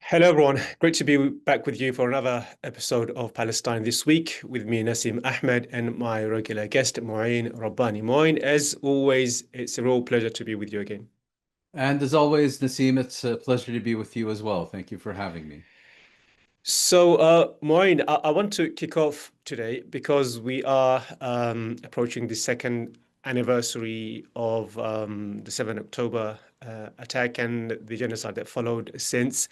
Hello, everyone. Great to be back with you for another episode of Palestine This Week with me, Nassim Ahmed, and my regular guest, Mouin Rabbani. Mouin, as always, it's a real pleasure to be with you again. And as always, Nassim, it's a pleasure to be with you as well. Thank you for having me. Maureen, I want to kick off today because we are approaching the second anniversary of the 7th October attack and the genocide that followed since.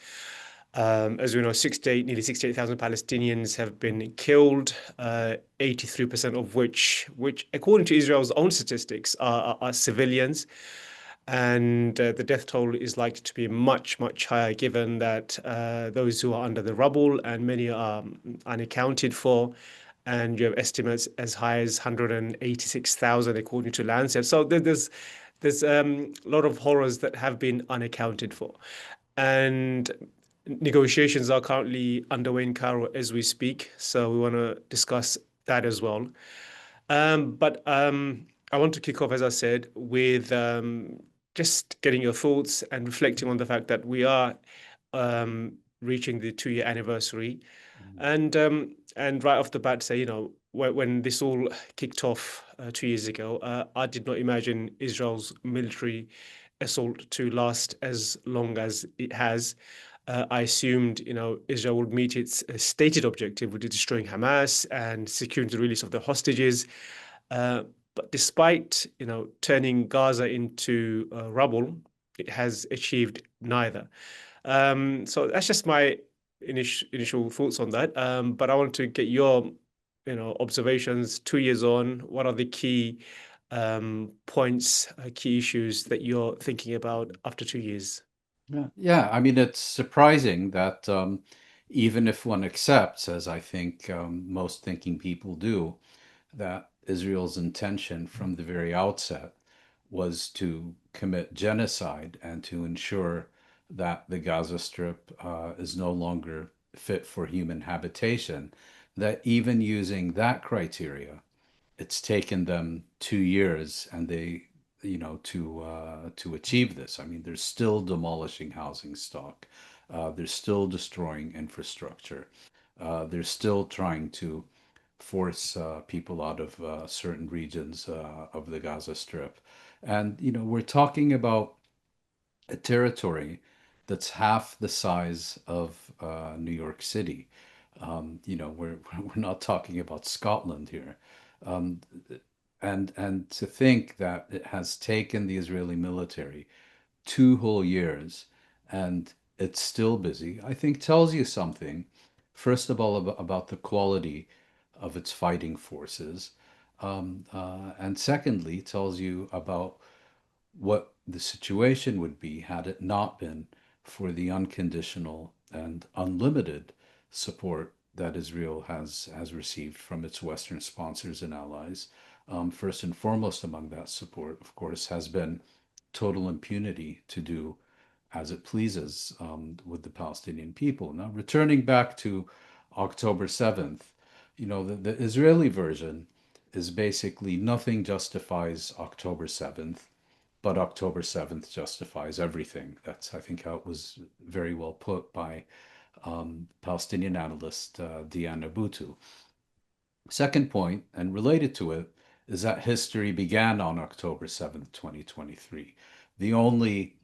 As we know, nearly 68,000 Palestinians have been killed, 83% of which, according to Israel's own statistics, are civilians. And the death toll is likely to be much, much higher given that those who are under the rubble and many are unaccounted for. And you have estimates as high as 186,000 according to Lancet. So there's a lot of horrors that have been unaccounted for. And negotiations are currently underway in Cairo as we speak. So we want to discuss that as well. But I want to kick off, as I said, with just getting your thoughts and reflecting on the fact that we are reaching the 2-year anniversary, Mhm. and right off the bat, say, when this all kicked off 2 years ago, I did not imagine Israel's military assault to last as long as it has. I assumed, Israel would meet its stated objective, which is destroying Hamas and securing the release of the hostages. Uh, but despite, turning Gaza into rubble, it has achieved neither. So that's just my initial thoughts on that. But I want to get your, observations 2 years on. What are the key points, key issues that you're thinking about after 2 years? Yeah. I mean, it's surprising that even if one accepts, as I think most thinking people do, that Israel's intention from the very outset was to commit genocide and to ensure that the Gaza Strip is no longer fit for human habitation, that even using that criteria, it's taken them 2 years and to achieve this. I mean, they're still demolishing housing stock. They're still destroying infrastructure. They're still trying to force people out of certain regions of the Gaza Strip. And, we're talking about a territory that's half the size of New York City. We're not talking about Scotland here. Um, and to think that it has taken the Israeli military 2 whole years and it's still busy, I think tells you something, first of all, about the quality of its fighting forces. And secondly, tells you about what the situation would be had it not been for the unconditional and unlimited support that Israel has received from its Western sponsors and allies. First and foremost among that support, of course, has been total impunity to do as it pleases with the Palestinian people. Now, returning back to October 7th, the Israeli version is basically nothing justifies October 7th, but October 7th justifies everything. That's, I think, how it was very well put by Palestinian analyst Diana Boutou. Second point, and related to it, is that history began on October 7th, 2023. The only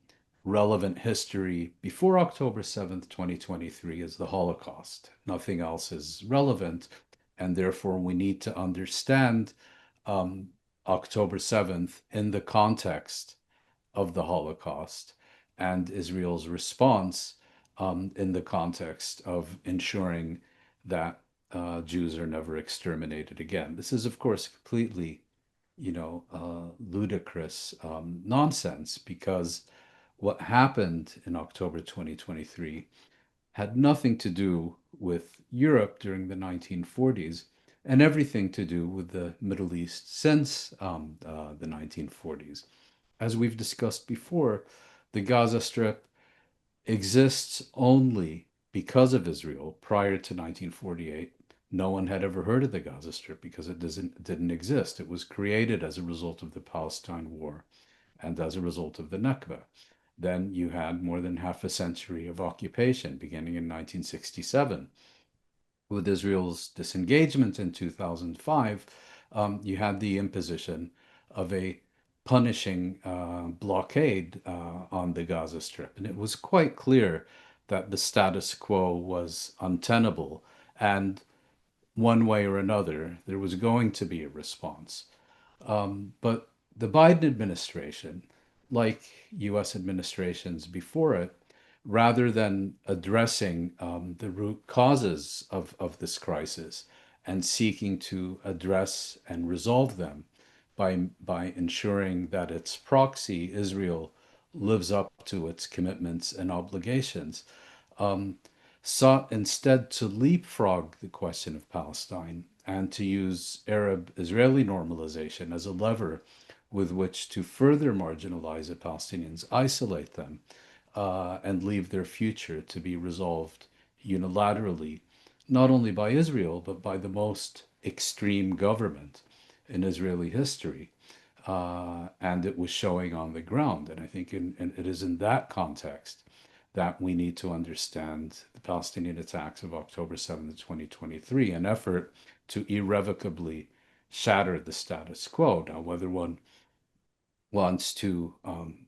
relevant history before October 7th, 2023 is the Holocaust. Nothing else is relevant, and therefore we need to understand um, October 7th in the context of the Holocaust and Israel's response in the context of ensuring that Jews are never exterminated again. This is, of course, completely, ludicrous nonsense because what happened in October 2023 had nothing to do with Europe during the 1940s and everything to do with the Middle East since the 1940s. As we've discussed before, the Gaza Strip exists only because of Israel. Prior to 1948, no one had ever heard of the Gaza Strip because it didn't exist. It was created as a result of the Palestine War and as a result of the Nakba. Then you had more than half a century of occupation beginning in 1967. With Israel's disengagement in 2005, you had the imposition of a punishing blockade on the Gaza Strip. And it was quite clear that the status quo was untenable. And one way or another, there was going to be a response. But the Biden administration, like US administrations before it, rather than addressing the root causes of this crisis and seeking to address and resolve them by ensuring that its proxy, Israel, lives up to its commitments and obligations, um, sought instead to leapfrog the question of Palestine and to use Arab Israeli normalization as a lever with which to further marginalize the Palestinians, isolate them, and leave their future to be resolved unilaterally, not only by Israel, but by the most extreme government in Israeli history. And it was showing on the ground. And I think it is in that context that we need to understand the Palestinian attacks of October 7th, 2023, an effort to irrevocably shatter the status quo. Now, whether one wants to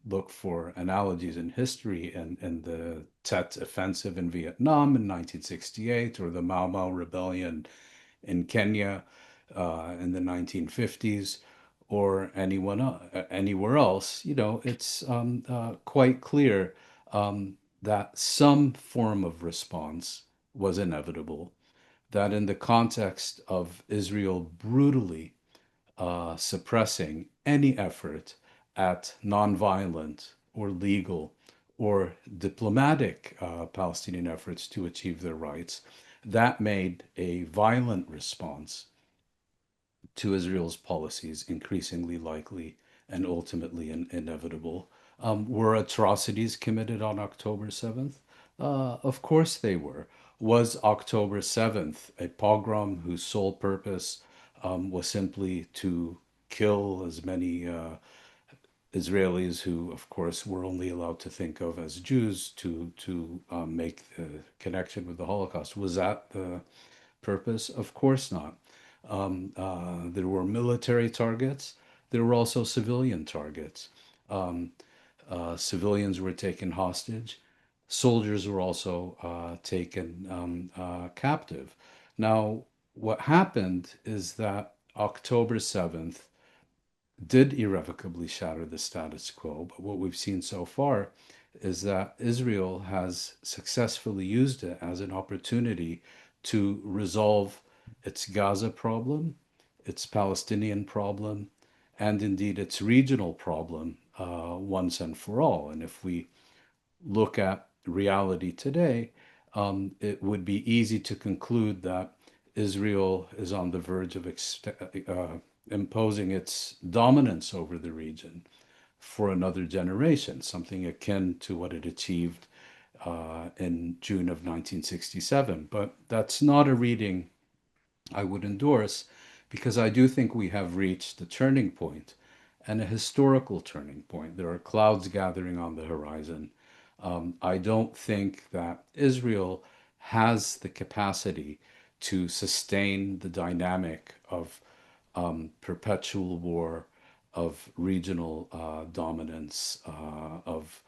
look for analogies in history and the Tet Offensive in Vietnam in 1968 or the Mau Mau Rebellion in Kenya in the 1950s or anywhere else, it's quite clear that some form of response was inevitable, that in the context of Israel brutally suppressing any effort at nonviolent or legal or diplomatic Palestinian efforts to achieve their rights, that made a violent response to Israel's policies increasingly likely and ultimately inevitable. Were atrocities committed on October 7th? Of course they were. Was October 7th a pogrom whose sole purpose was simply to kill as many Israelis who, of course, were only allowed to think of as Jews to make the connection with the Holocaust? Was that the purpose? Of course not. There were military targets. There were also civilian targets. Um, Civilians were taken hostage. Soldiers were also taken captive. Now, what happened is that October 7th did irrevocably shatter the status quo. But what we've seen so far is that Israel has successfully used it as an opportunity to resolve its Gaza problem, its Palestinian problem, and indeed its regional problem once and for all. And if we look at reality today, it would be easy to conclude that Israel is on the verge of imposing its dominance over the region for another generation, something akin to what it achieved in June of 1967. But that's not a reading I would endorse because I do think we have reached a turning point and a historical turning point. There are clouds gathering on the horizon. I don't think that Israel has the capacity to sustain the dynamic of perpetual war, of regional dominance, of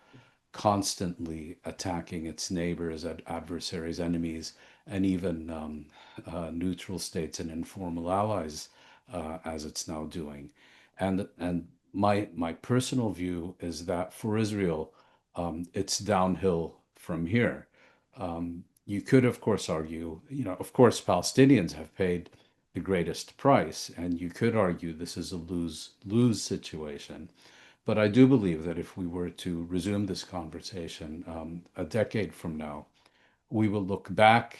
constantly attacking its neighbors, adversaries, enemies, and even neutral states and informal allies, as it's now doing. And my personal view is that for Israel, it's downhill from here. You could, of course, argue, of course, Palestinians have paid the greatest price, and you could argue this is a lose situation. But I do believe that if we were to resume this conversation a decade from now, we will look back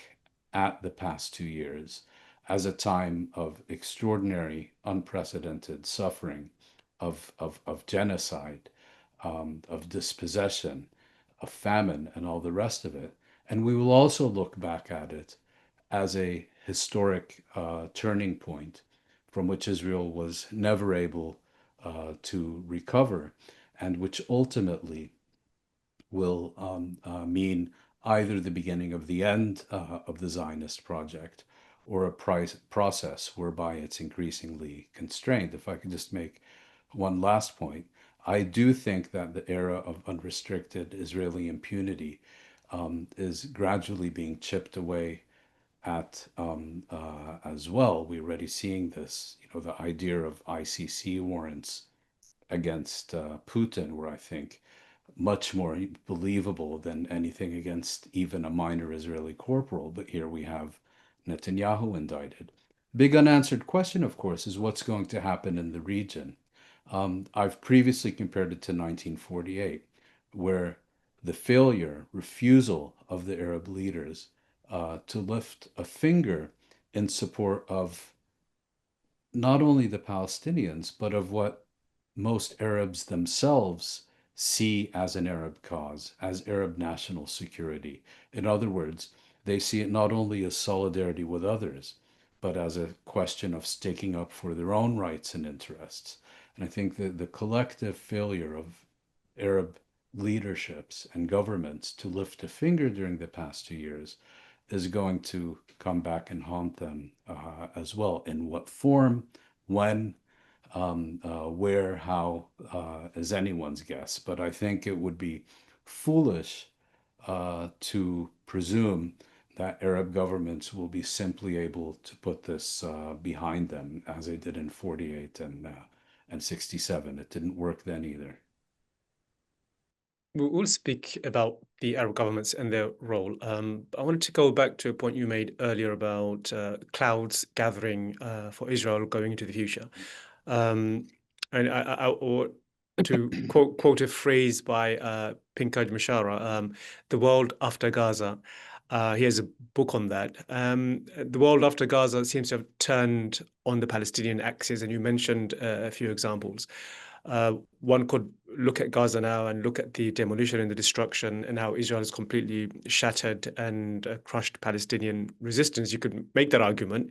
at the past 2 years as a time of extraordinary, unprecedented suffering, of genocide, of dispossession, of famine, and all the rest of it. And we will also look back at it as a historic turning point from which Israel was never able to recover, and which ultimately will mean either the beginning of the end of the Zionist project or a process whereby it's increasingly constrained. If I could just make one last point, I do think that the era of unrestricted Israeli impunity is gradually being chipped away at as well. We're already seeing this, the idea of ICC warrants against Putin, where I think much more believable than anything against even a minor Israeli corporal. But here we have Netanyahu indicted. Big unanswered question, of course, is what's going to happen in the region. I've previously compared it to 1948, where the failure, refusal of the Arab leaders to lift a finger in support of not only the Palestinians, but of what most Arabs themselves see as an Arab cause, as Arab national security. In other words, they see it not only as solidarity with others, but as a question of sticking up for their own rights and interests. And I think that the collective failure of Arab leaderships and governments to lift a finger during the past 2 years is going to come back and haunt them as well. In what form, when, where, how is anyone's guess. But I think it would be foolish to presume that Arab governments will be simply able to put this behind them as they did in 48 and 67. It didn't work then either. We'll speak about the Arab governments and their role. I wanted to go back to a point you made earlier about clouds gathering for Israel going into the future. Um, and I or to quote a phrase by Pinkaj Mishara, "The world after Gaza." He has a book on that. The world after Gaza seems to have turned on the Palestinian axis, and you mentioned a few examples. One could look at Gaza now and look at the demolition and the destruction and how Israel has completely shattered and crushed Palestinian resistance. You could make that argument.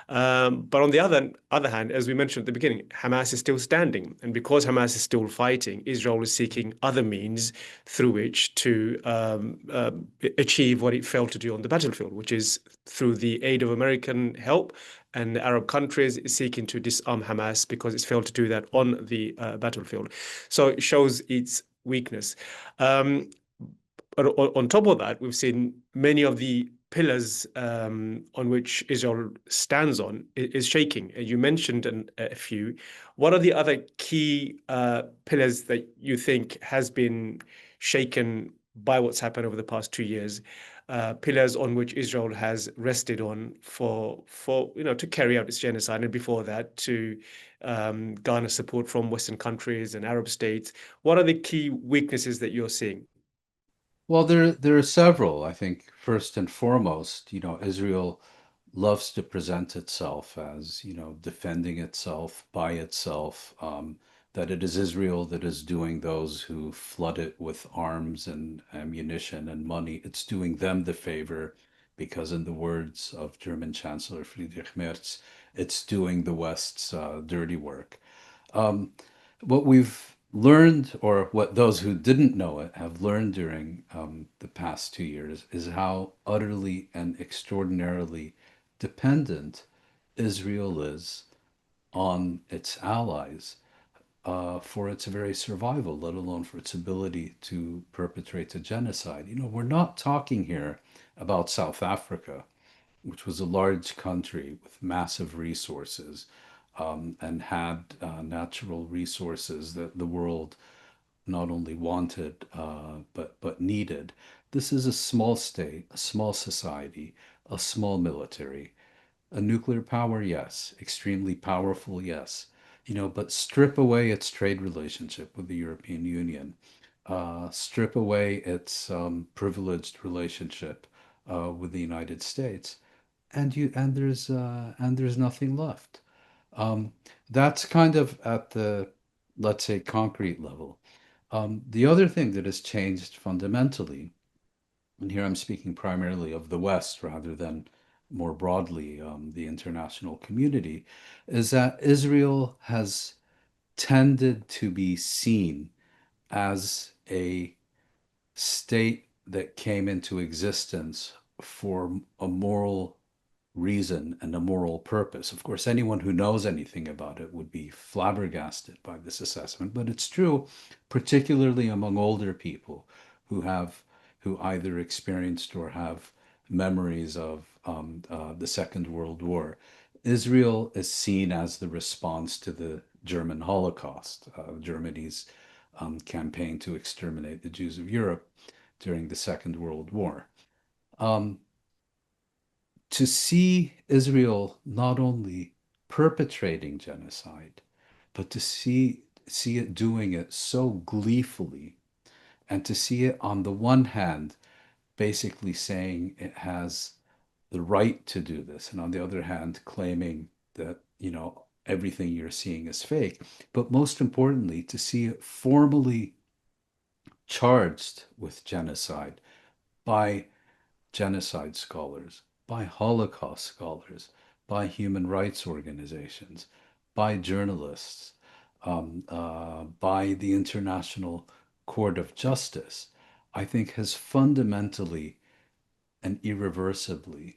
But on the other hand, as we mentioned at the beginning, Hamas is still standing. And because Hamas is still fighting, Israel is seeking other means through which to achieve what it failed to do on the battlefield, which is through the aid of American help and the Arab countries is seeking to disarm Hamas because it's failed to do that on the battlefield. So it shows its weakness. But on top of that, we've seen many of the pillars on which Israel stands on is shaking. You mentioned a few. What are the other key pillars that you think has been shaken by what's happened over the past 2 years? Pillars on which Israel has rested on for to carry out its genocide, and before that to garner support from Western countries and Arab states. What are the key weaknesses that you're seeing? Well, there are several. I think first and foremost, Israel loves to present itself as, defending itself by itself, that it is Israel that is doing those who flood it with arms and ammunition and money. It's doing them the favor because, in the words of German Chancellor Friedrich Merz, it's doing the West's dirty work. Um, what we've learned, or what those who didn't know it have learned during the past 2 years, is how utterly and extraordinarily dependent Israel is on its allies for its very survival, let alone for its ability to perpetrate a genocide. We're not talking here about South Africa, which was a large country with massive resources and had natural resources that the world not only wanted but needed. This is a small state, a small society, a small military, a nuclear power, yes, extremely powerful, yes. But strip away its trade relationship with the European Union, strip away its privileged relationship with the United States, and there's nothing left. Um, that's kind of at the, let's say, concrete level. The other thing that has changed fundamentally, and here I'm speaking primarily of the West rather than more broadly the international community, is that Israel has tended to be seen as a state that came into existence for a moral reason and a moral purpose. Of course, anyone who knows anything about it would be flabbergasted by this assessment, but it's true, particularly among older people who have who either experienced or have memories of the Second World War. Israel is seen as the response to the German Holocaust, Germany's campaign to exterminate the Jews of Europe during the Second World War. Um, to see Israel not only perpetrating genocide, but to see it doing it so gleefully, and to see it on the one hand basically saying it has the right to do this, and on the other hand claiming that everything you're seeing is fake, but most importantly to see it formally charged with genocide by genocide scholars, by Holocaust scholars, by human rights organizations, by journalists, by the International Court of Justice, I think has fundamentally and irreversibly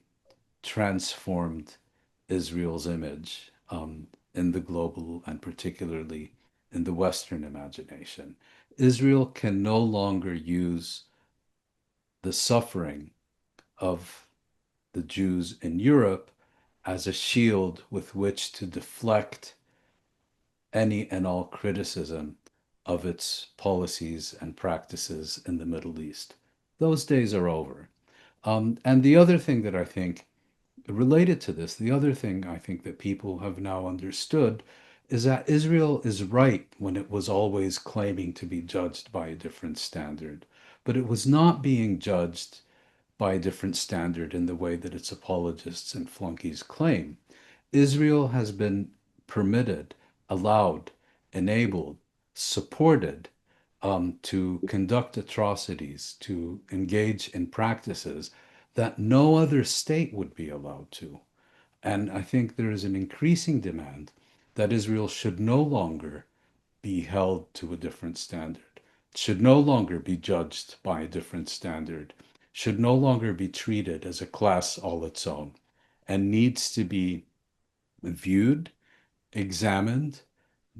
transformed Israel's image in the global and particularly in the Western imagination. Israel can no longer use the suffering of the Jews in Europe as a shield with which to deflect any and all criticism of its policies and practices in the Middle East. Those days are over. And the other thing that I think related to this, the other thing I think that people have now understood is that Israel is right when it was always claiming to be judged by a different standard, but it was not being judged by a different standard in the way that its apologists and flunkies claim. Israel has been permitted, allowed, enabled, supported to conduct atrocities, to engage in practices that no other state would be allowed to. And I think there is an increasing demand that Israel should no longer be held to a different standard, should no longer be judged by a different standard, should no longer be treated as a class all its own, and needs to be viewed, examined,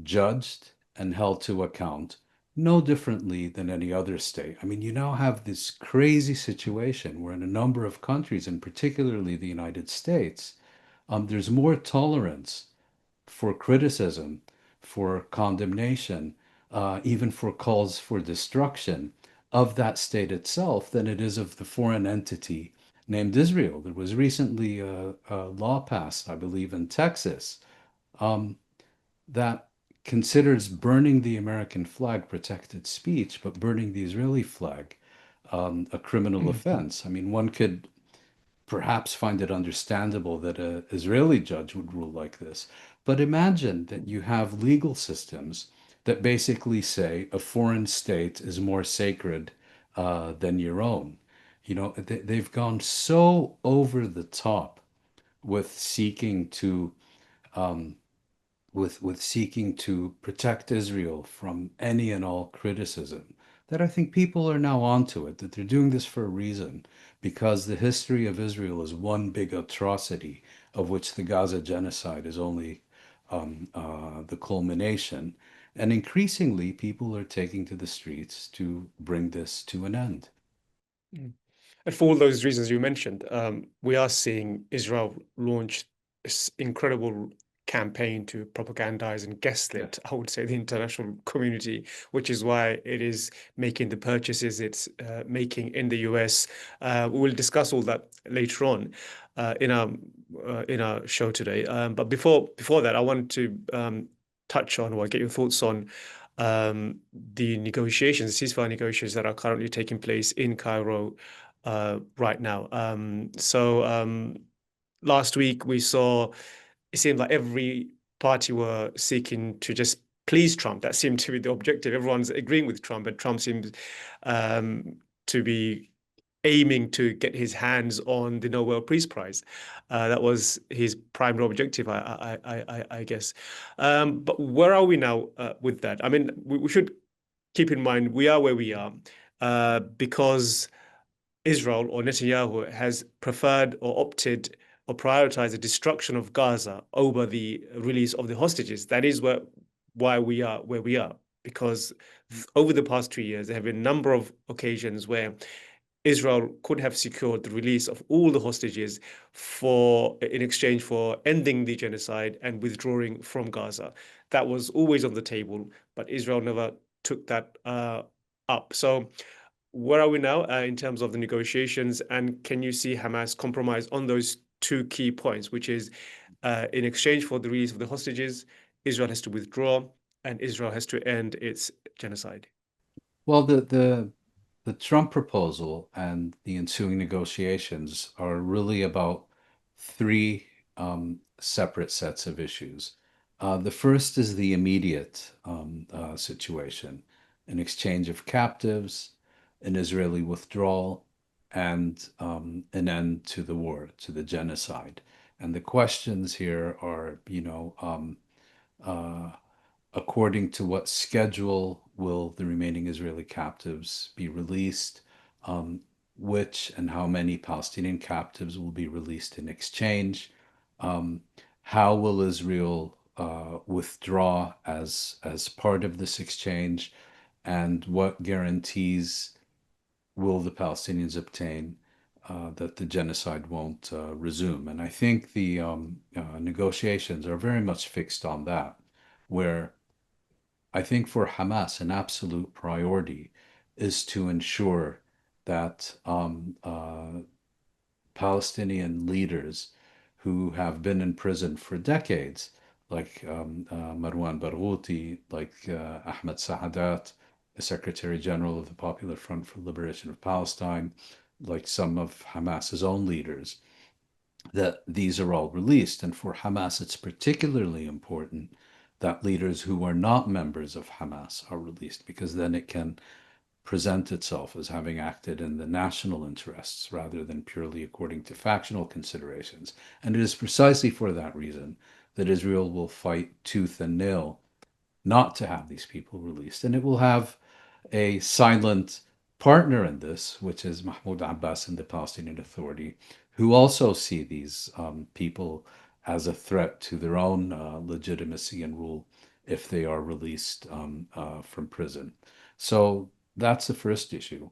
judged, and held to account no differently than any other state. I mean, you now have this crazy situation where in a number of countries, and particularly the United States, there's more tolerance for criticism, for condemnation, even for calls for destruction of that state itself than it is of the foreign entity named Israel. There was recently a law passed, I believe, in Texas um, that considers burning the American flag protected speech, but burning the Israeli flag a criminal offense. I mean, one could perhaps find it understandable that an Israeli judge would rule like this. But imagine that you have legal systems that basically say a foreign state is more sacred than your own. They've gone so over the top with seeking to um, seeking to protect Israel from any and all criticism, that I think people are now onto it, that they're doing this for a reason, because the history of Israel is one big atrocity, of which the Gaza genocide is only the culmination. And increasingly, people are taking to the streets to bring this to an end. Mm. And for all those reasons you mentioned, we are seeing Israel launch this incredible campaign to propagandize and Yeah. gaslit, I would say, the international community, which is why it is making the purchases it's making in the US. We'll discuss all that later on in our show today. But before that, I want to touch on or get your thoughts on the negotiations, the ceasefire negotiations that are currently taking place in Cairo right now. Last week we saw it seemed like every party were seeking to just please Trump. That seemed to be the objective. Everyone's agreeing with Trump, and Trump seems to be aiming to get his hands on the Nobel Peace Prize. That was his primary objective, I guess. But where are we now with that? I mean, we should keep in mind we are where we are. because Israel or Netanyahu has preferred or opted or prioritized the destruction of Gaza over the release of the hostages. That is why we are where we are. Because over the past 2 years, there have been a number of occasions where Israel could have secured the release of all the hostages for in exchange for ending the genocide and withdrawing from Gaza. That was always on the table, but Israel never took that up. So where are we now in terms of the negotiations? And can you see Hamas compromise on those two key points, which is in exchange for the release of the hostages, Israel has to withdraw and Israel has to end its genocide? Well, the Trump proposal and the ensuing negotiations are really about three separate sets of issues. The first is the immediate situation, an exchange of captives, an Israeli withdrawal, and an end to the war, to the genocide. And the questions here are, uh, according to what schedule will the remaining Israeli captives be released, um, which and how many Palestinian captives will be released in exchange, um, how will Israel withdraw as part of this exchange, and what guarantees will the Palestinians obtain that the genocide won't resume. And I think the negotiations are very much fixed on that, where I think for Hamas, an absolute priority is to ensure that Palestinian leaders who have been in prison for decades, like Marwan Barghouti, like Ahmed Saadat, the Secretary General of the Popular Front for Liberation of Palestine, like some of Hamas's own leaders, that these are all released. And for Hamas, it's particularly important that leaders who are not members of Hamas are released, because then it can present itself as having acted in the national interests rather than purely according to factional considerations. And it is precisely for that reason that Israel will fight tooth and nail not to have these people released. And it will have a silent partner in this, which is Mahmoud Abbas and the Palestinian Authority, who also see these people as a threat to their own legitimacy and rule if they are released from prison. So that's the first issue.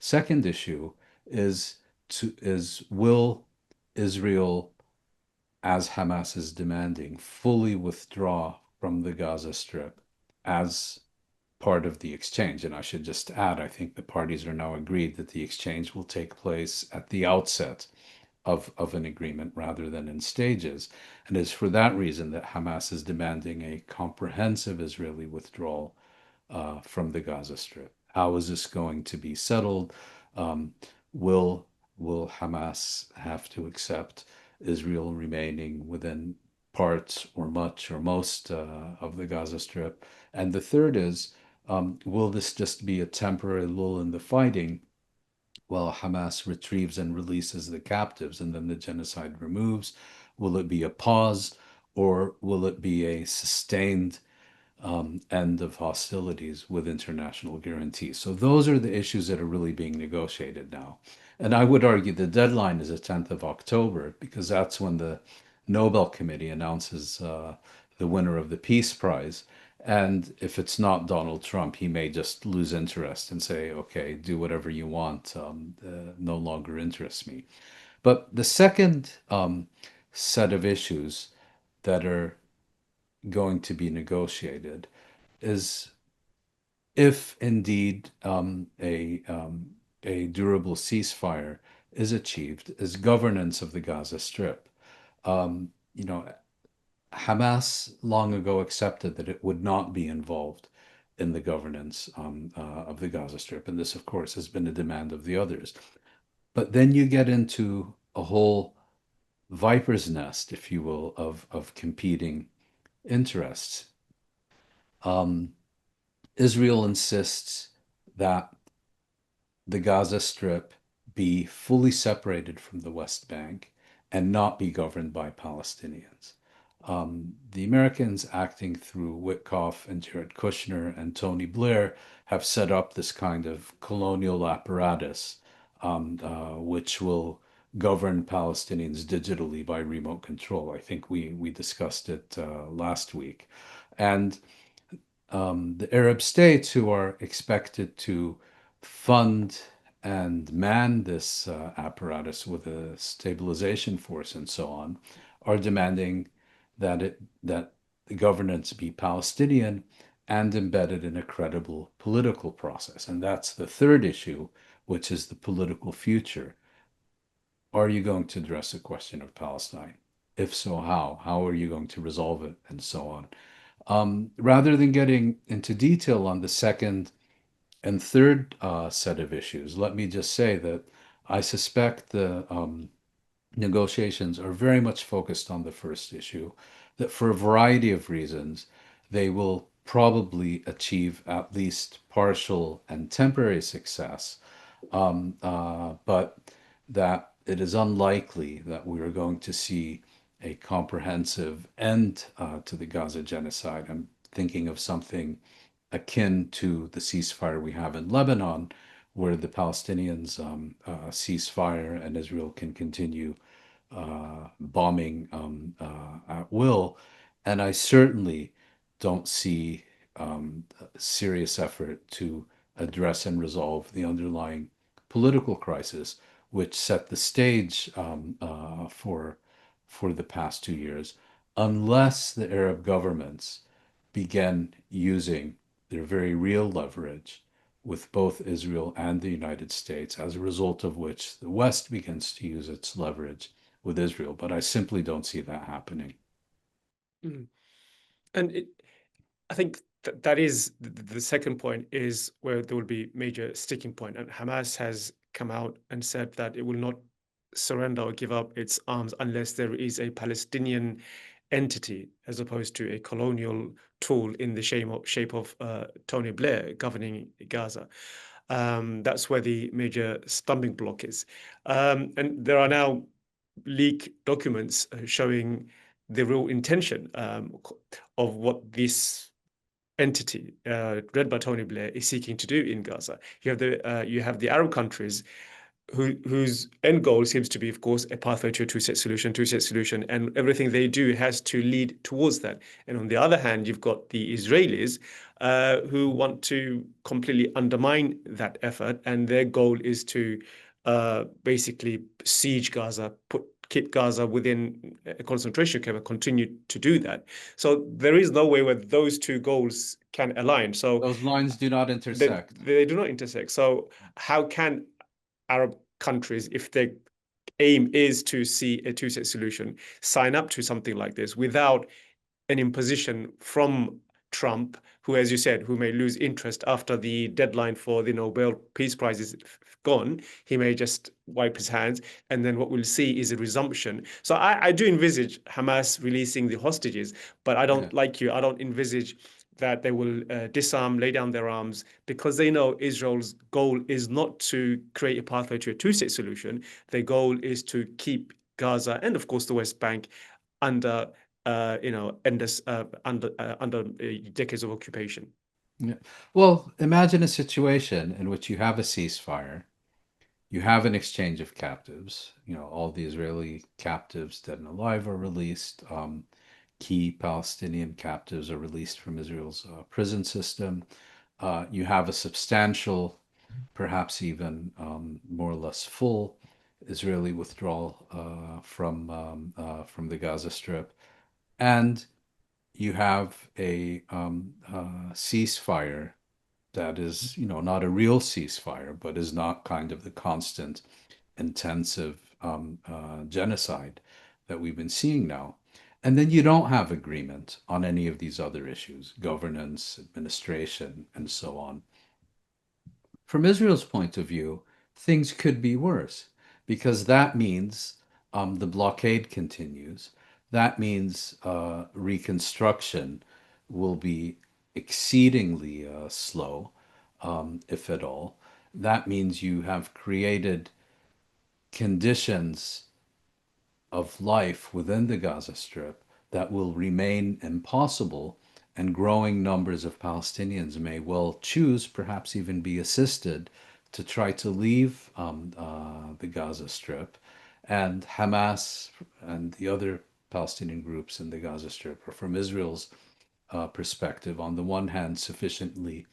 Second issue is will Israel, as Hamas is demanding, fully withdraw from the Gaza Strip as part of the exchange? And I should just add, I think the parties are now agreed that the exchange will take place at the outset of an agreement rather than in stages. And it's for that reason that Hamas is demanding a comprehensive Israeli withdrawal from the Gaza Strip. How is this going to be settled? Um, will will Hamas have to accept Israel remaining within parts or much or most of the Gaza Strip? And the third is, will this just be a temporary lull in the fighting while Hamas retrieves and releases the captives and then the genocide removes? Will it be a pause, or will it be a sustained end of hostilities with international guarantees? So those are the issues that are really being negotiated now. And I would argue the deadline is the 10th of October, because that's when the Nobel Committee announces the winner of the Peace Prize. And if it's not Donald Trump, he may just lose interest and say, okay, do whatever you want, no longer interests me. But the second set of issues that are going to be negotiated is, if indeed a durable ceasefire is achieved, is governance of the Gaza Strip. You know, Hamas long ago accepted that it would not be involved in the governance of the Gaza Strip, and this, of course, has been a demand of the others. But then you get into a whole viper's nest, if you will, of competing interests. Um, Israel insists that the Gaza Strip be fully separated from the West Bank and not be governed by Palestinians. The Americans, acting through Witkoff and Jared Kushner and Tony Blair, have set up this kind of colonial apparatus, which will govern Palestinians digitally by remote control. I think we discussed it last week. And the Arab states, who are expected to fund and man this apparatus with a stabilization force and so on, are demanding that the governance be Palestinian and embedded in a credible political process. And that's the third issue, which is the political future. Are you going to address the question of Palestine? If so, how? How are you going to resolve it? And so on. Rather than getting into detail on the second and third set of issues, let me just say that I suspect the negotiations are very much focused on the first issue, that for a variety of reasons, they will probably achieve at least partial and temporary success, but that it is unlikely that we are going to see a comprehensive end to the Gaza genocide. I'm thinking of something akin to the ceasefire we have in Lebanon, where the Palestinians cease fire and Israel can continue bombing at will. And I certainly don't see serious effort to address and resolve the underlying political crisis, which set the stage for the past 2 years, unless the Arab governments began using their very real leverage with both Israel and the United States, as a result of which the West begins to use its leverage with Israel. But I simply don't see that happening. Mm. And I think that is the second point, is where there will be major sticking point. And Hamas has come out and said that it will not surrender or give up its arms unless there is a Palestinian entity, as opposed to a colonial tool in the shape of Tony Blair governing Gaza. That's where the major stumbling block is. And there are now leaked documents showing the real intention of what this entity, led by Tony Blair, is seeking to do in Gaza. You have the Arab countries whose end goal seems to be, of course, a pathway to a two-state solution, and everything they do has to lead towards that. And on the other hand, you've got the Israelis who want to completely undermine that effort, and their goal is to basically siege Gaza, keep Gaza within a concentration camp, and continue to do that. So there is no way where those two goals can align. So Those lines do not intersect. they do not intersect. So how can Arab countries, if their aim is to see a two-state solution, sign up to something like this without an imposition from Trump, who, as you said, who may lose interest after the deadline for the Nobel Peace Prize is gone? He may just wipe his hands, and then what we'll see is a resumption. So I do envisage Hamas releasing the hostages, but I Yeah. don't, like you, I don't envisage that they will disarm, lay down their arms, because they know Israel's goal is not to create a pathway to a two-state solution. Their goal is to keep Gaza and, of course, the West Bank under endless under decades of occupation. Yeah. Well, imagine a situation in which you have a ceasefire, you have an exchange of captives. All the Israeli captives, dead and alive, are released. Key Palestinian captives are released from Israel's prison system. You have a substantial, perhaps even more or less full, Israeli withdrawal from the Gaza Strip, and you have a ceasefire that is, not a real ceasefire, but is not kind of the constant, intensive genocide that we've been seeing now. And then you don't have agreement on any of these other issues, governance, administration, and so on. From Israel's point of view, things could be worse because that means the blockade continues. That means reconstruction will be exceedingly slow, if at all. That means you have created conditions of life within the Gaza Strip that will remain impossible, and growing numbers of Palestinians may well choose, perhaps even be assisted, to try to leave the Gaza Strip. And Hamas and the other Palestinian groups in the Gaza Strip are, from Israel's perspective, on the one hand, sufficiently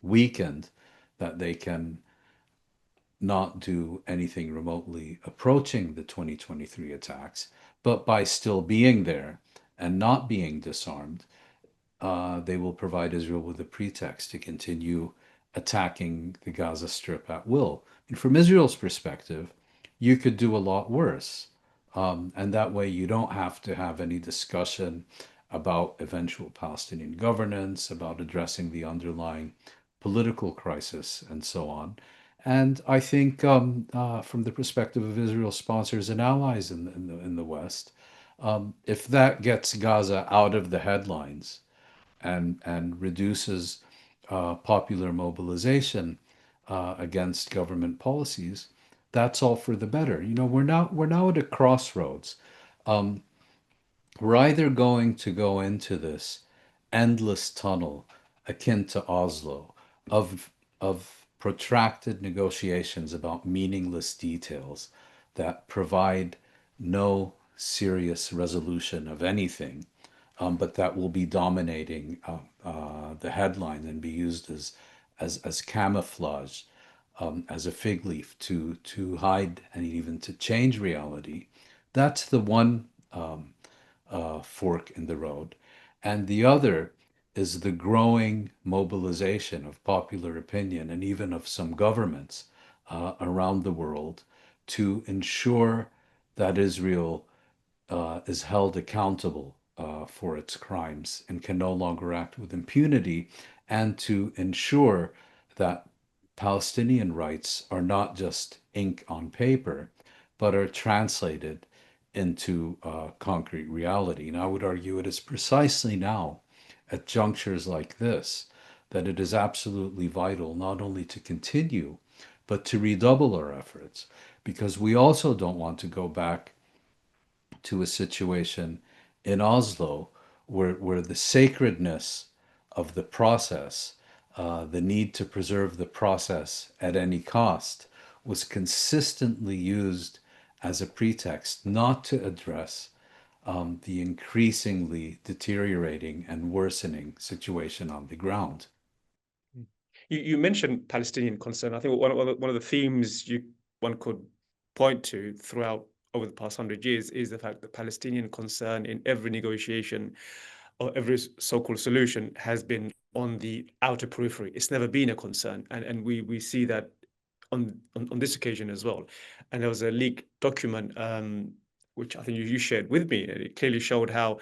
weakened that they can not do anything remotely approaching the 2023 attacks, but by still being there and not being disarmed, they will provide Israel with a pretext to continue attacking the Gaza Strip at will. And from Israel's perspective, you could do a lot worse. And that way, you don't have to have any discussion about eventual Palestinian governance, about addressing the underlying political crisis, and so on. And I think, from the perspective of Israel's sponsors and allies in the West, if that gets Gaza out of the headlines and reduces popular mobilization against government policies, that's all for the better. You know, we're now at a crossroads. Um, we're either going to go into this endless tunnel akin to Oslo of protracted negotiations about meaningless details that provide no serious resolution of anything, but that will be dominating the headline and be used as camouflage, as a fig leaf to hide and even to change reality. That's the one fork in the road. And the other is the growing mobilization of popular opinion and even of some governments around the world to ensure that Israel is held accountable for its crimes and can no longer act with impunity, and to ensure that Palestinian rights are not just ink on paper, but are translated into concrete reality. And I would argue it is precisely now, at junctures like this, that it is absolutely vital not only to continue, but to redouble our efforts, because we also don't want to go back to a situation in Oslo where the sacredness of the process, the need to preserve the process at any cost, was consistently used as a pretext not to address the increasingly deteriorating and worsening situation on the ground. You mentioned Palestinian concern. I think one of the themes one could point to throughout over the past 100 years is the fact that Palestinian concern in every negotiation or every so-called solution has been on the outer periphery. It's never been a concern, and we see that on this occasion as well. And there was a leaked document, which I think you shared with me, and it clearly showed how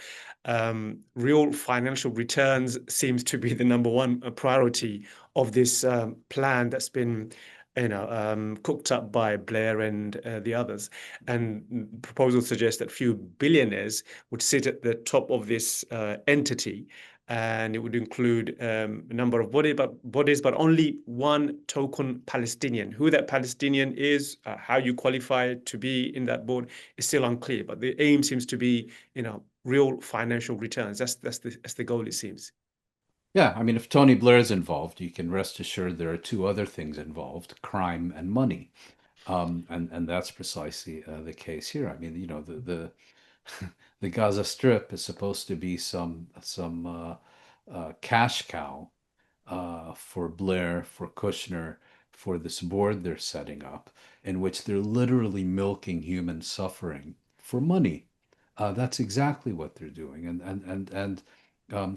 real financial returns seems to be the number one priority of this plan that's been cooked up by Blair and the others. And proposals suggest that few billionaires would sit at the top of this entity, and it would include a number of bodies, but only one token Palestinian. Who that Palestinian is, how you qualify to be in that board is still unclear. But the aim seems to be, real financial returns. That's the goal, it seems. Yeah, I mean, if Tony Blair is involved, you can rest assured there are two other things involved: crime and money. And that's precisely the case here. I mean, the the Gaza Strip is supposed to be some cash cow for Blair, for Kushner, for this board they're setting up, in which they're literally milking human suffering for money. That's exactly what they're doing, and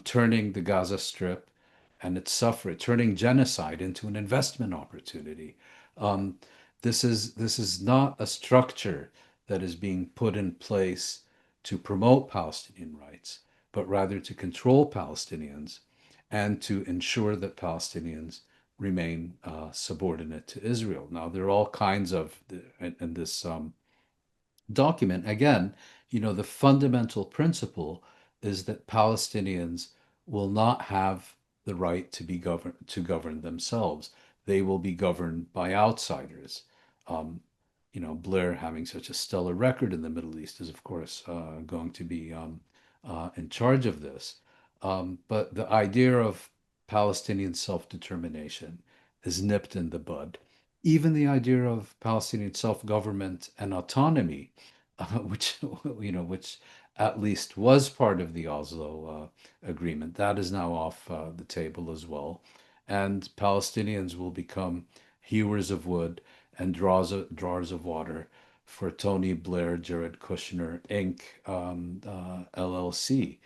turning the Gaza Strip and its suffering, turning genocide into an investment opportunity. Um, this is not a structure that is being put in place to promote Palestinian rights, but rather to control Palestinians and to ensure that Palestinians remain subordinate to Israel. Now, there are all kinds of, in this document, again, the fundamental principle is that Palestinians will not have the right to govern themselves. They will be governed by outsiders. Blair having such a stellar record in the Middle East is, of course, going to be in charge of this. But the idea of Palestinian self-determination is nipped in the bud. Even the idea of Palestinian self-government and autonomy, which which at least was part of the Oslo agreement, that is now off the table as well. And Palestinians will become hewers of wood and drawers of water for Tony Blair, Jared Kushner, Inc., LLC.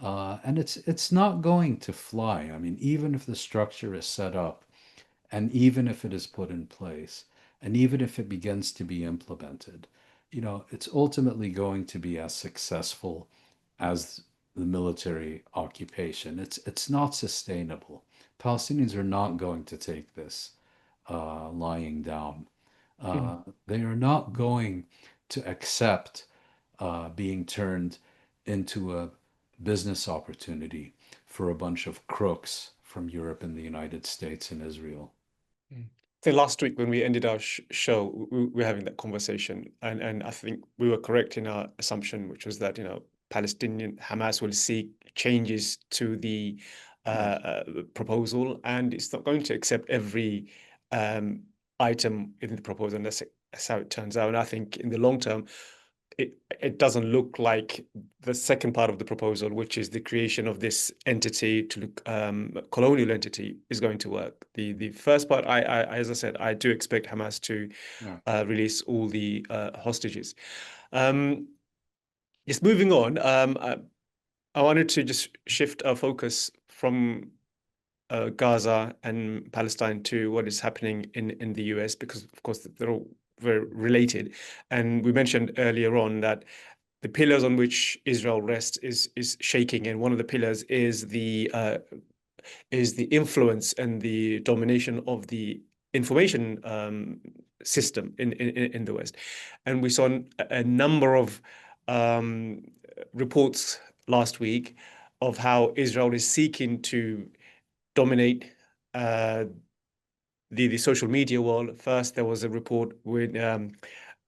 And it's not going to fly. I mean, even if the structure is set up, and even if it is put in place, and even if it begins to be implemented, it's ultimately going to be as successful as the military occupation. It's not sustainable. Palestinians are not going to take this lying down. Mm. They are not going to accept being turned into a business opportunity for a bunch of crooks from Europe and the United States and Israel. Mm. I think last week when we ended our show, we were having that conversation, and I think we were correct in our assumption, which was that Palestinian Hamas will seek changes to the Yes. proposal, and it's not going to accept every um, item in the proposal. And that's how it turns out. And I think in the long term, it doesn't look like the second part of the proposal, which is the creation of this entity to look colonial entity, is going to work. The first part, as I said, I do expect Hamas to Yeah. release all the hostages. Um, just moving on, I wanted to just shift our focus from Gaza and Palestine to what is happening in the US, because of course they're all very related. And we mentioned earlier on that the pillars on which Israel rests is shaking, and one of the pillars is the influence and the domination of the information system in the West. And we saw a number of um, reports last week of how Israel is seeking to dominate uh, the social media world. First, there was a report with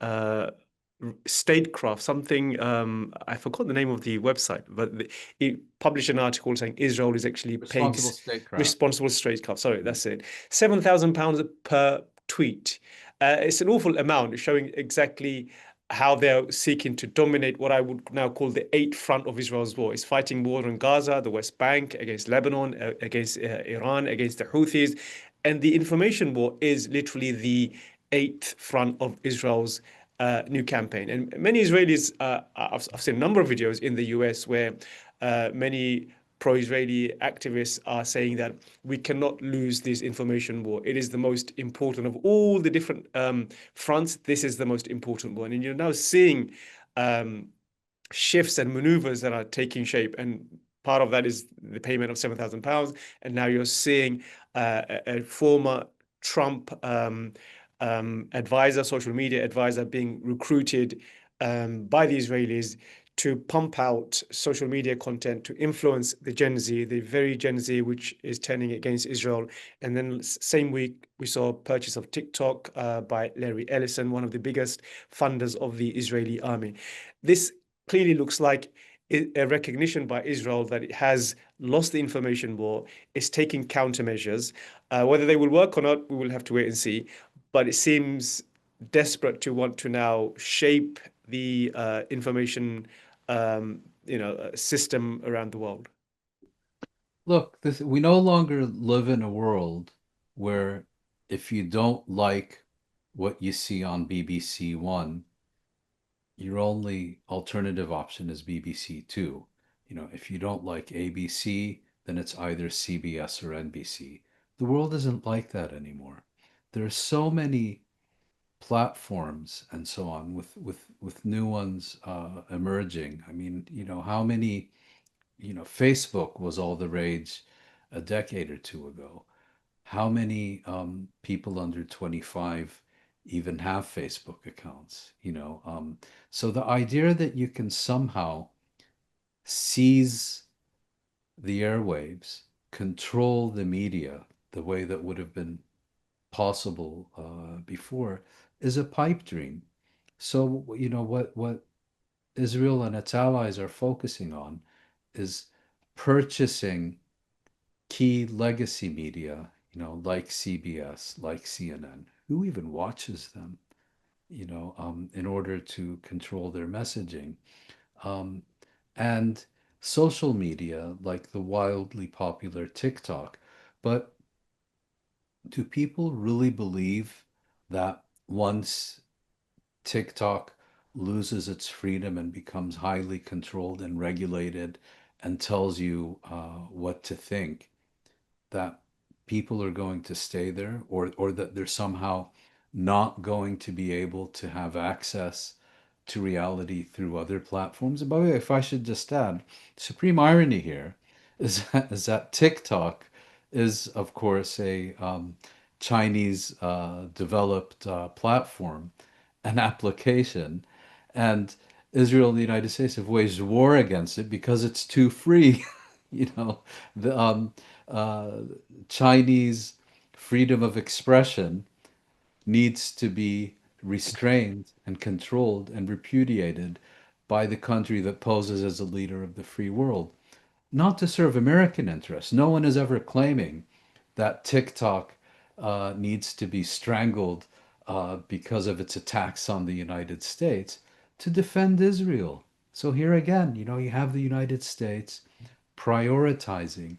uh, statecraft, something I forgot the name of the website, but it published an article saying Israel is actually paying Responsible statecraft. responsible statecraft. Sorry, Mhm. that's it. £7,000 per tweet. It's an awful amount, showing exactly how they're seeking to dominate what I would now call the eighth front of Israel's war. It's fighting war in Gaza, the West Bank, against Lebanon, against Iran, against the Houthis. And the information war is literally the eighth front of Israel's new campaign. And many Israelis, I've seen a number of videos in the US where many pro-Israeli activists are saying that we cannot lose this information war. It is the most important of all the different fronts. This is the most important one. And you're now seeing um, shifts and maneuvers that are taking shape. And part of that is the payment of £7,000. And now you're seeing a former Trump advisor, social media advisor, being recruited by the Israelis to pump out social media content to influence the Gen Z, the very Gen Z which is turning against Israel. And then same week, we saw a purchase of TikTok by Larry Ellison, one of the biggest funders of the Israeli army. This clearly looks like a recognition by Israel that it has lost the information war, is taking countermeasures. Whether they will work or not, we will have to wait and see. But it seems desperate to want to now shape the information, system around the world. Look, we no longer live in a world where if you don't like what you see on BBC One, your only alternative option is BBC Two. If you don't like ABC, then it's either CBS or NBC. The world isn't like that anymore. There are so many platforms and so on with new ones emerging. I mean, how many, Facebook was all the rage a decade or two ago. How many people under 25 even have Facebook accounts? So the idea that you can somehow seize the airwaves, control the media the way that would have been possible before is a pipe dream. So, what Israel and its allies are focusing on is purchasing key legacy media, like CBS, like CNN. Who even watches them, in order to control their messaging? Um, and social media, like the wildly popular TikTok. But do people really believe that once TikTok loses its freedom and becomes highly controlled and regulated and tells you what to think, that people are going to stay there, or that they're somehow not going to be able to have access to reality through other platforms? And by the way, if I should just add, supreme irony here is that TikTok is, of course, a Chinese developed platform, an application, and Israel and the United States have waged war against it because it's too free. you know, the uh, Chinese freedom of expression needs to be restrained and controlled and repudiated by the country that poses as a leader of the free world, not to serve American interests. No one is ever claiming that TikTok needs to be strangled because of its attacks on the United States to defend Israel. So here again, you have the United States prioritizing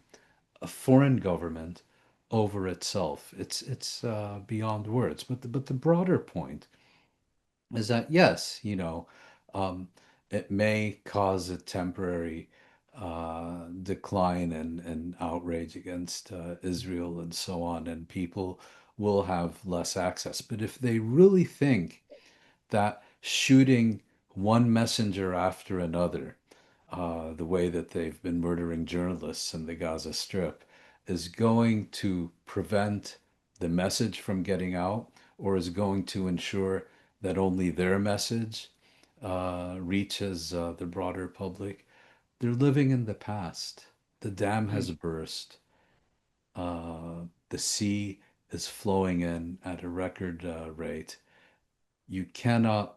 a foreign government over itself. It's beyond words. But the broader point is that yes, um, it may cause a temporary decline and outrage against Israel and so on, and people will have less access. But if they really think that shooting one messenger after another, the way that they've been murdering journalists in the Gaza Strip, is going to prevent the message from getting out, or is going to ensure that only their message reaches the broader public. They're living in the past. The dam has Mm, burst. The sea is flowing in at a record rate. You cannot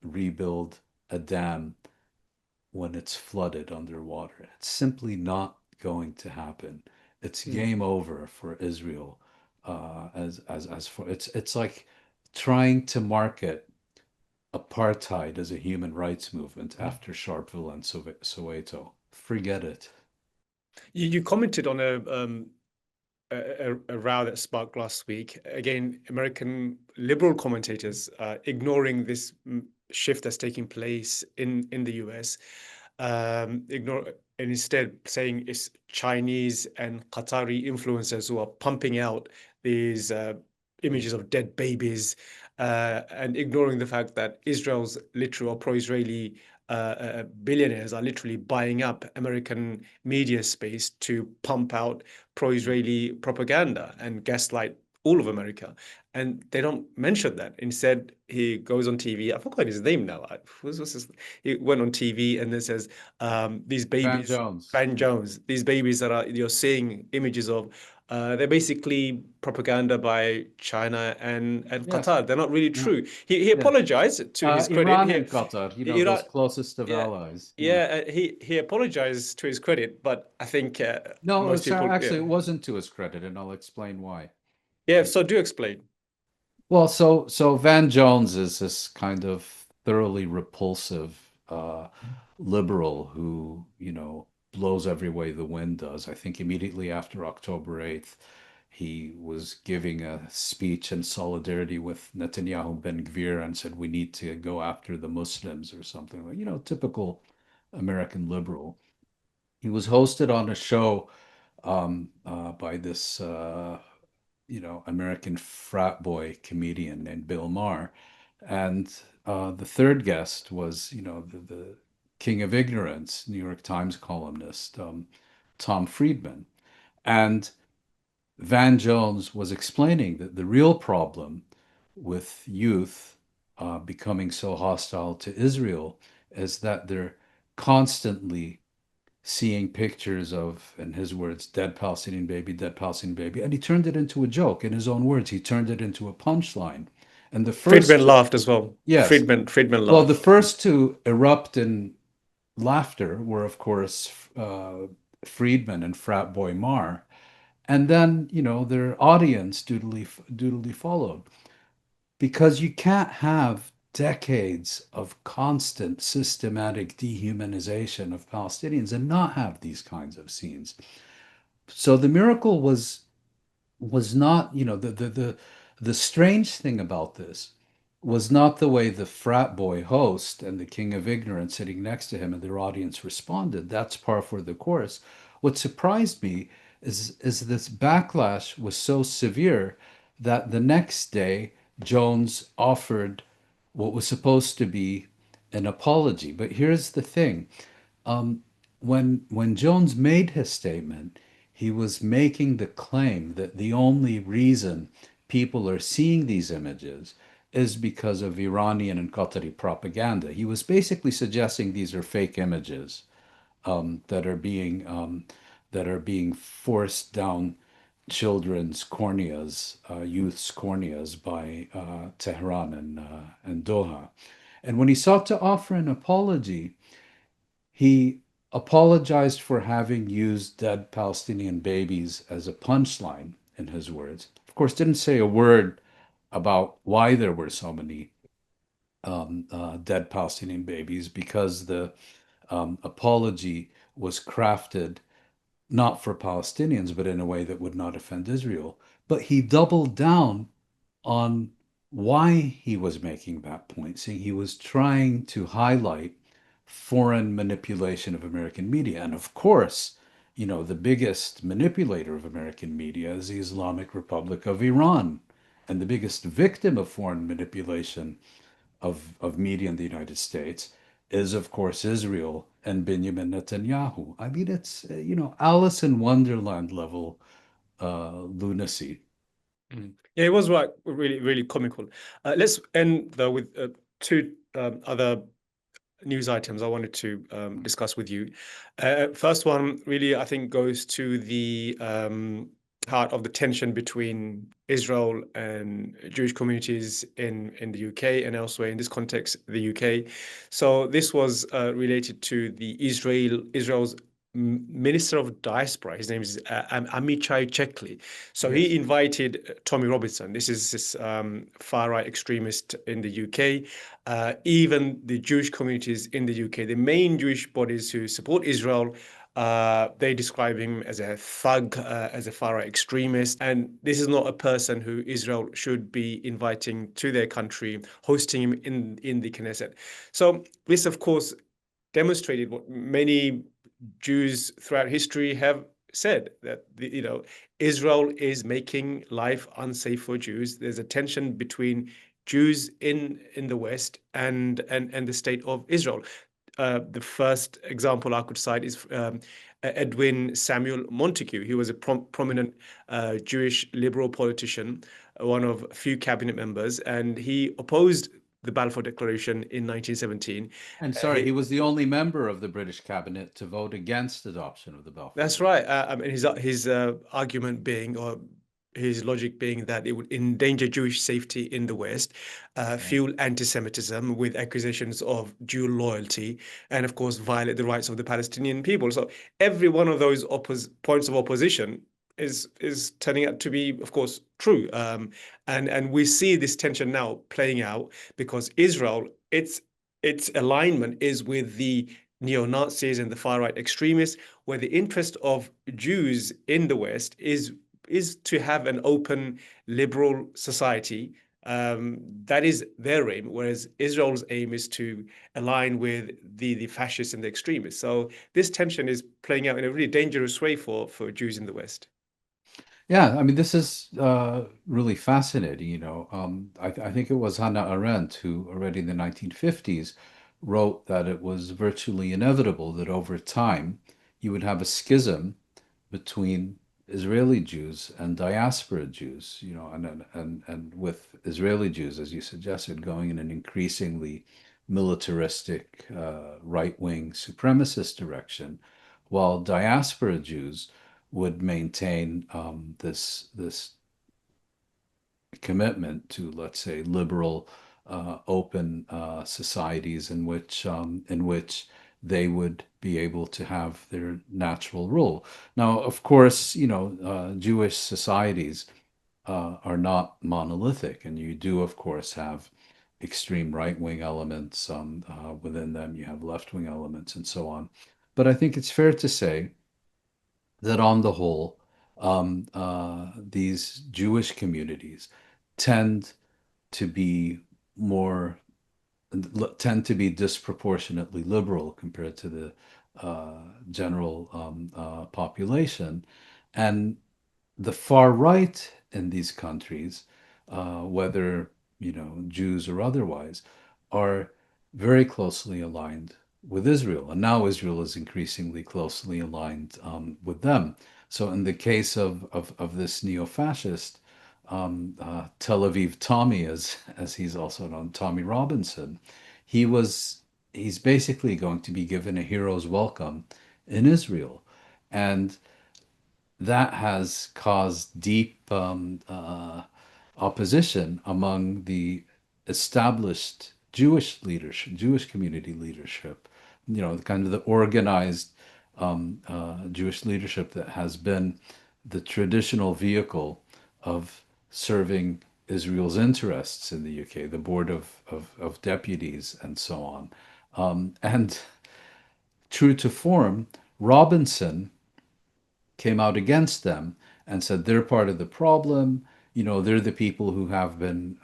rebuild a dam when it's flooded underwater. It's simply not going to happen. It's mm, game over for Israel. As for it's like trying to market apartheid as a human rights movement after Sharpeville and Soweto. Forget it. You commented on a row that sparked last week. Again, American liberal commentators ignoring this shift that's taking place in the US, ignore and instead saying it's Chinese and Qatari influencers who are pumping out these images of dead babies, and ignoring the fact that Israel's literal or pro-Israeli billionaires are literally buying up American media space to pump out pro-Israeli propaganda and gaslight all of America. And they don't mention that. Instead, he goes on TV. I forgot his name now. What's his, he went on TV and then says, "These Van babies, Jones. Van Jones, these babies that are you're seeing images of, they're basically propaganda by China and Yes. Qatar. They're not really No. true." He Yes. apologized to his credit. Iran and Qatar, those Iraq, closest of yeah, allies. Yeah. yeah. He apologized to his credit, but I think No, most sorry, people, actually, yeah, it wasn't to his credit, and I'll explain why. yeah. So do explain. Well, so Van Jones is this kind of thoroughly repulsive liberal who, blows every way the wind does. I think immediately after October 8th, he was giving a speech in solidarity with Netanyahu and Ben Gvir and said we need to go after the Muslims or something like, typical American liberal. He was hosted on a show by this American frat boy comedian named Bill Maher. And the third guest was, the king of ignorance, New York Times columnist, Tom Friedman. And Van Jones was explaining that the real problem with youth becoming so hostile to Israel is that they're constantly seeing pictures of, in his words, dead Palestinian baby, dead Palestinian baby. And he turned it into a joke. In his own words, he turned it into a punchline. And the Friedman first, laughed as well. yes, Friedman well, the laughed. first to erupt in laughter were, of course, Friedman and frat boy Marr. And then, their audience dutifully followed. Because you can't have decades of constant systematic dehumanization of Palestinians and not have these kinds of scenes. So the miracle was not, the strange thing about this was not the way the frat boy host and the king of ignorance sitting next to him and their audience responded. That's par for the course. What surprised me is this backlash was so severe that the next day Jones offered what was supposed to be an apology. But here's the thing. Um, when Jones made his statement, he was making the claim that the only reason people are seeing these images is because of Iranian and Qatari propaganda. He was basically suggesting these are fake images that are being forced down children's corneas, youth's corneas by Tehran and Doha. And when he sought to offer an apology, he apologized for having used dead Palestinian babies as a punchline, in his words. Of course, didn't say a word about why there were so many dead Palestinian babies, because the apology was crafted not for Palestinians, but in a way that would not offend Israel. But he doubled down on why he was making that point, saying he was trying to highlight foreign manipulation of American media. And of course, the biggest manipulator of American media is the Islamic Republic of Iran. And the biggest victim of foreign manipulation of media in the United States is, of course, Israel and Benjamin Netanyahu. I mean, it's, Alice in Wonderland level lunacy. Mm. Yeah, it was like really, really comical. Let's end though with two other news items I wanted to discuss with you. First one really, I think, goes to the heart of the tension between Israel and Jewish communities in the UK and elsewhere. In this context, the UK. So this was related to the Israel's Minister of Diaspora. His name is Amichai Chekli. So Yes. he invited Tommy Robinson. This is this far right extremist in the UK. Even the Jewish communities in the UK, the main Jewish bodies who support Israel, they describe him as a thug, as a far right extremist. And this is not a person who Israel should be inviting to their country, hosting him in the Knesset. So this, of course, demonstrated what many Jews throughout history have said, that Israel is making life unsafe for Jews. There's a tension between Jews in the West and the state of Israel. The first example I could cite is Edwin Samuel Montague. He was a prominent Jewish liberal politician, one of few cabinet members, and he opposed the Balfour Declaration in 1917. And sorry, he was the only member of the British cabinet to vote against adoption of the Balfour That's right. Declaration. I mean, his argument being, or his logic being, that it would endanger Jewish safety in the West, Right. fuel anti-Semitism with accusations of Jew loyalty, and of course violate the rights of the Palestinian people. So every one of those points of opposition is turning out to be, of course, true. And we see this tension now playing out because Israel, its alignment is with the neo-Nazis and the far-right extremists, where the interest of Jews in the West is to have an open, liberal society. That is their aim, whereas Israel's aim is to align with the fascists and the extremists. So this tension is playing out in a really dangerous way for Jews in the West. Yeah, I mean, this is really fascinating. I think it was Hannah Arendt who, already in the 1950s, wrote that it was virtually inevitable that over time you would have a schism between Israeli Jews and diaspora Jews, and with Israeli Jews, as you suggested, going in an increasingly militaristic, right-wing supremacist direction, while diaspora Jews would maintain this commitment to, let's say, liberal, open societies in which they would be able to have their natural role. Now, of course, Jewish societies are not monolithic, and you do, of course, have extreme right-wing elements within them. You have left-wing elements, and so on. But I think it's fair to say that on the whole, these Jewish communities tend to be more tend to be disproportionately liberal compared to the general population, and the far right in these countries, whether Jews or otherwise, are very closely aligned with Israel, and now Israel is increasingly closely aligned with them. So, in the case of this neo-fascist Tel Aviv Tommy, as he's also known, Tommy Robinson, he was he's basically going to be given a hero's welcome in Israel, and that has caused deep opposition among the established Jewish leadership, Jewish community leadership, the kind of the organized Jewish leadership that has been the traditional vehicle of serving Israel's interests in the UK, the Board of Deputies, and so on. And true to form, Robinson came out against them and said they're part of the problem. They're the people who have been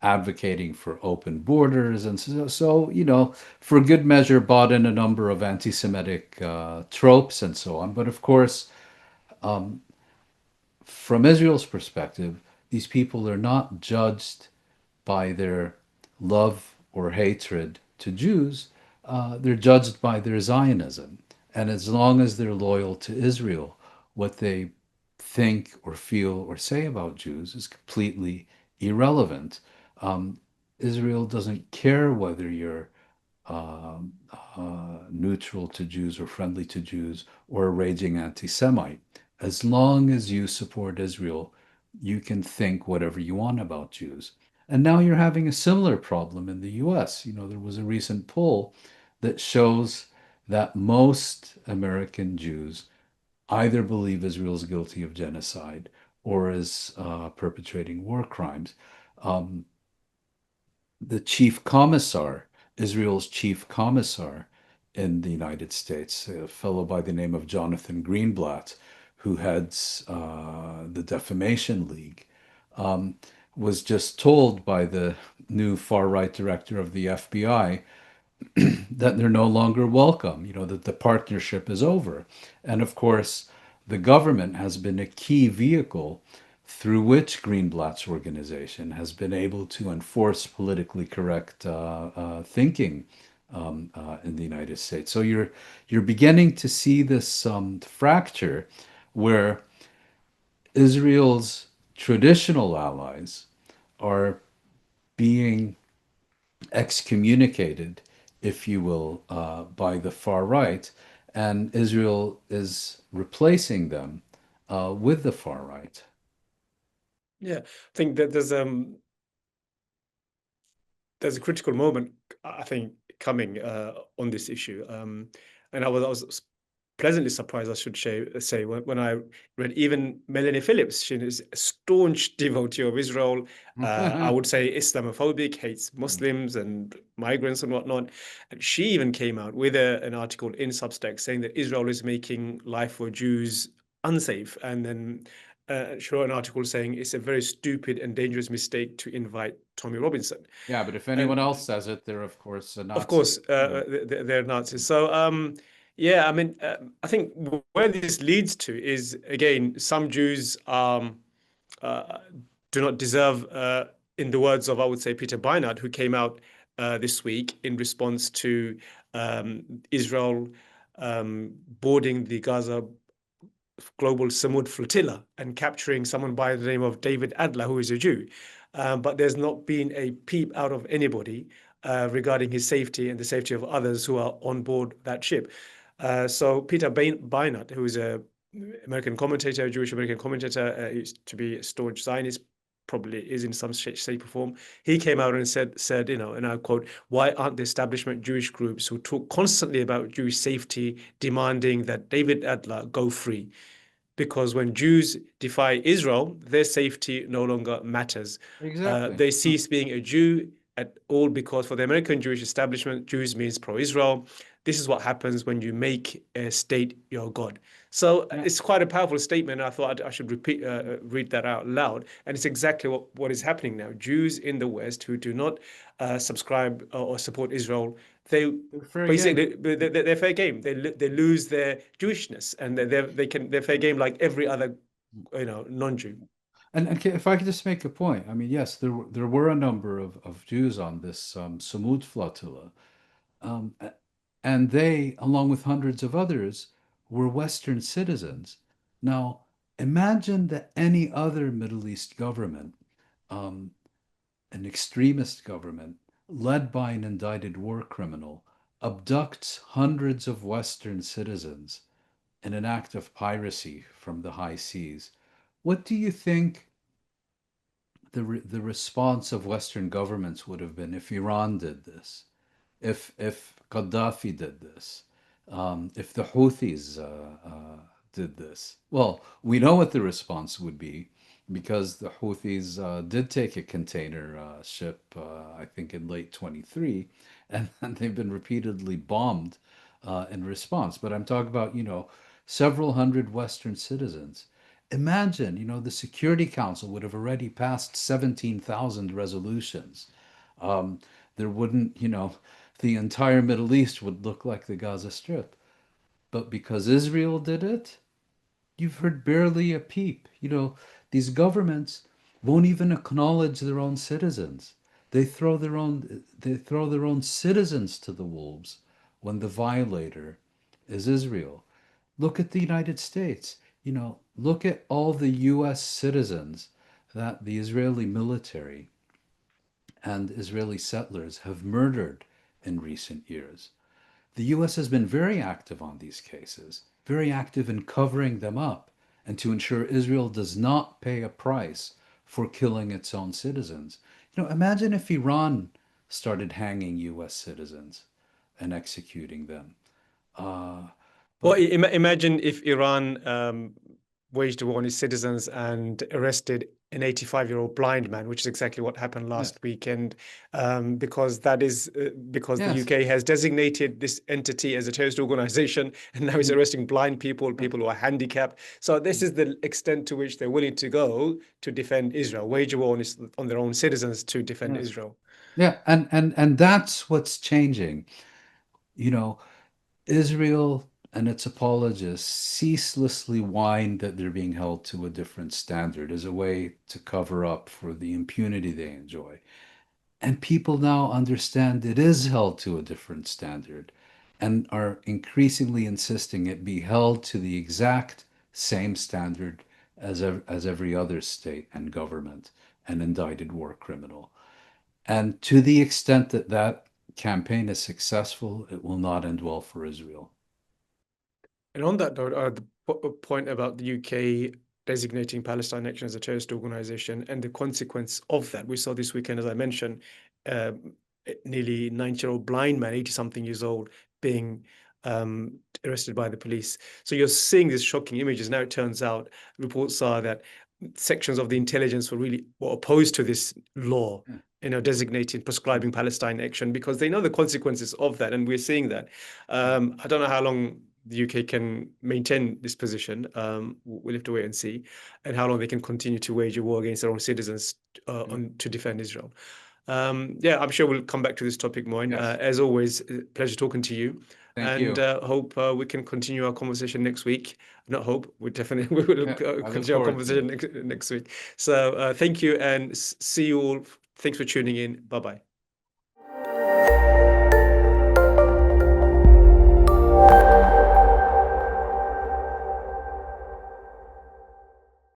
advocating for open borders. And so, for good measure, bought in a number of anti Semitic tropes and so on. But of course, from Israel's perspective, these people are not judged by their love or hatred to Jews, they're judged by their Zionism. And as long as they're loyal to Israel, what they think or feel or say about Jews is completely irrelevant. Um, Israel doesn't care whether you're neutral to Jews or friendly to Jews or a raging anti Semite. As long as you support Israel, you can think whatever you want about Jews. And now you're having a similar problem in the US. There was a recent poll that shows that most American Jews either believe Israel's guilty of genocide or is perpetrating war crimes. Um, the chief commissar, Israel's chief commissar in the United States, a fellow by the name of Jonathan Greenblatt, who heads the Defamation League, um, was just told by the new far right director of the FBI that they're no longer welcome, that the partnership is over. And of course, the government has been a key vehicle through which Greenblatt's organization has been able to enforce politically correct thinking in the United States. So you're beginning to see this fracture where Israel's traditional allies are being excommunicated, if you will, by the far right, and Israel is replacing them with the far right. Yeah, I think that there's a critical moment, I think, coming on this issue. And I was pleasantly surprised, I should say, when I read even Melanie Phillips. She is a staunch devotee of Israel. I would say Islamophobic, hates Muslims and migrants and whatnot. And she even came out with an article in Substack saying that Israel is making life for Jews unsafe. And then she wrote an article saying it's a very stupid and dangerous mistake to invite Tommy Robinson. Yeah, but if And anyone else says it, they're of course a of course, Nazi. Yeah. they're Nazis. So, yeah, I mean, I think where this leads to is, again, some Jews uh, do not deserve, in the words of, I would say, Peter Beinart, who came out this week in response to Israel boarding the Gaza global Samud flotilla and capturing someone by the name of David Adler, who is a Jew. But there's not been a peep out of anybody regarding his safety and the safety of others who are on board that ship. So Peter Beinart, who is a American commentator, Jewish American commentator, used to be a staunch Zionist probably is in some shape or form. He came out and said, and I quote, "Why aren't the establishment Jewish groups who talk constantly about Jewish safety demanding that David Adler go free? Because when Jews defy Israel, their safety no longer matters. Exactly. They cease being a Jew at all because for the American Jewish establishment, Jews means pro-Israel. This is what happens when you make a state your God." So Yeah. it's quite a powerful statement. I thought I should read that out loud. And it's exactly what is happening now. Jews in the West who do not subscribe or support Israel, they They're fair game. basically they're fair game. They lose their Jewishness, and they're fair game like every other non-Jew. And if I could just make a point, I mean, yes, there were a number of Jews on this Samud flotilla, and they, along with hundreds of others, were Western citizens. Now, imagine that any other Middle East government, um, an extremist government led by an indicted war criminal, abducts hundreds of Western citizens in an act of piracy from the high seas. What do you think the response of Western governments would have been if Iran did this, if Gaddafi did this, if the Houthis did this? Well, we know what the response would be because the Houthis did take a container ship, I think in late 23, and they've been repeatedly bombed in response. But I'm talking about, several hundred Western citizens. Imagine, the Security Council would have already passed 17,000 resolutions. Um, there wouldn't, the entire Middle East would look like the Gaza Strip. But because Israel did it, you've heard barely a peep. These governments won't even acknowledge their own citizens. They throw their own citizens to the wolves when the violator is Israel. Look at the United States. Look at all the US citizens that the Israeli military and Israeli settlers have murdered in recent years. The US has been very active on these cases, very active in covering them up and to ensure Israel does not pay a price for killing its own citizens. Imagine if Iran started hanging US citizens and executing them. Uh, Well, but imagine if Iran waged a war on its citizens and arrested an 85-year-old blind man, which is exactly what happened yes, last weekend, because because the yes, UK has designated this entity as a terrorist organization, and now it's mm, arresting blind people, people who are handicapped. So this is the extent to which they're willing to go to defend Israel, wage a war on their own citizens to defend yes, Israel. yeah, and that's what's changing. You know, Israel and its apologists ceaselessly whine that they're being held to a different standard as a way to cover up for the impunity they enjoy. And people now understand it is held to a different standard and are increasingly insisting it be held to the exact same standard as every other state and government and indicted war criminal. And to the extent that that campaign is successful, it will not end well for Israel. And on that note, the point about the UK designating Palestine Action as a terrorist organization and the consequence of that, we saw this weekend, as I mentioned, uh, nearly 90-year-old blind man, 80 something years old, being arrested by the police. So you're seeing these shocking images. Now it turns out reports are that sections of the intelligence were opposed to this law, Yeah. designating, prescribing Palestine action because they know the consequences of that, and we're seeing that. Yeah. I don't know how long the UK can maintain this position. We'll have to wait and see, and how long they can continue to wage a war against their own citizens Yeah. to defend Israel. Yeah, I'm sure we'll come back to this topic, Moin. Yes. As always, pleasure talking to you, Thank and you. hope we can continue our conversation next week. Not hope, we definitely we will Yeah. I look continue our forward to conversation it. next week. So thank you, and see you all. Thanks for tuning in. Bye bye.